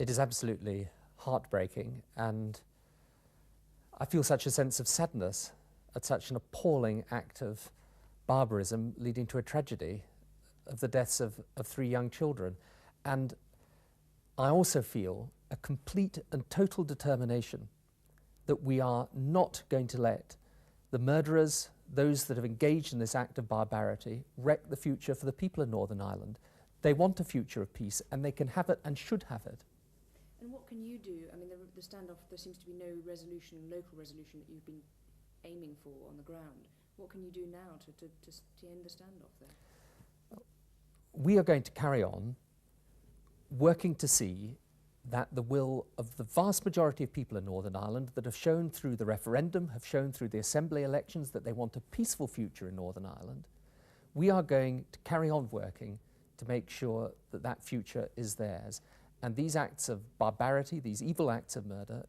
It is absolutely heartbreaking, and I feel such a sense of sadness at such an appalling act of barbarism leading to a tragedy of the deaths of 3 young children. And I also feel a complete and total determination that we are not going to let the murderers, those that have engaged in this act of barbarity, wreck the future for the people of Northern Ireland. They want a future of peace, and they can have it and should have it. And what can you do? I mean, the standoff, there seems to be no resolution, local resolution that you've been aiming for on the ground. What can you do now to end the standoff there? We are going to carry on working to see that the will of the vast majority of people in Northern Ireland that have shown through the referendum, have shown through the Assembly elections that they want a peaceful future in Northern Ireland, we are going to carry on working to make sure that that future is theirs. And these acts of barbarity, these evil acts of murder,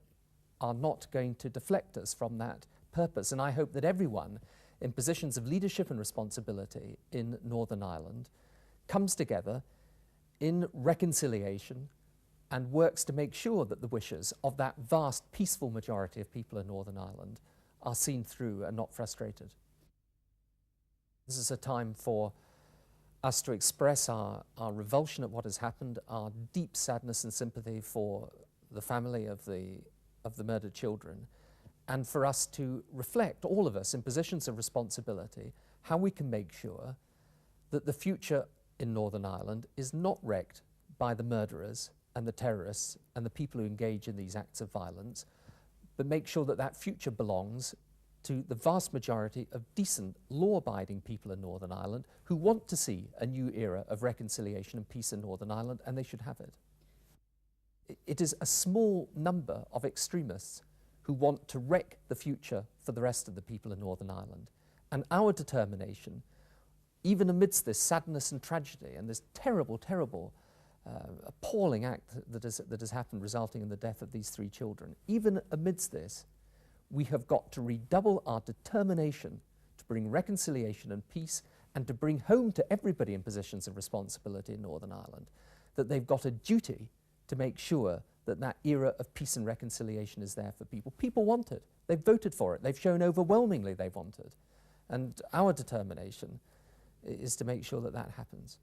are not going to deflect us from that purpose. And I hope that everyone in positions of leadership and responsibility in Northern Ireland comes together in reconciliation and works to make sure that the wishes of that vast peaceful majority of people in Northern Ireland are seen through and not frustrated. This is a time for us to express our revulsion at what has happened, our deep sadness and sympathy for the family of the murdered children, and for us to reflect, all of us in positions of responsibility, how we can make sure that the future in Northern Ireland is not wrecked by the murderers and the terrorists and the people who engage in these acts of violence, but make sure that that future belongs to the vast majority of decent, law-abiding people in Northern Ireland who want to see a new era of reconciliation and peace in Northern Ireland, and they should have it. It is a small number of extremists who want to wreck the future for the rest of the people in Northern Ireland. And our determination, even amidst this sadness and tragedy and this terrible, terrible, appalling act that has happened resulting in the death of these 3 children, even amidst this, we have got to redouble our determination to bring reconciliation and peace and to bring home to everybody in positions of responsibility in Northern Ireland that they've got a duty to make sure that that era of peace and reconciliation is there for people. People want it. They've voted for it. They've shown overwhelmingly they want it. And our determination is to make sure that that happens.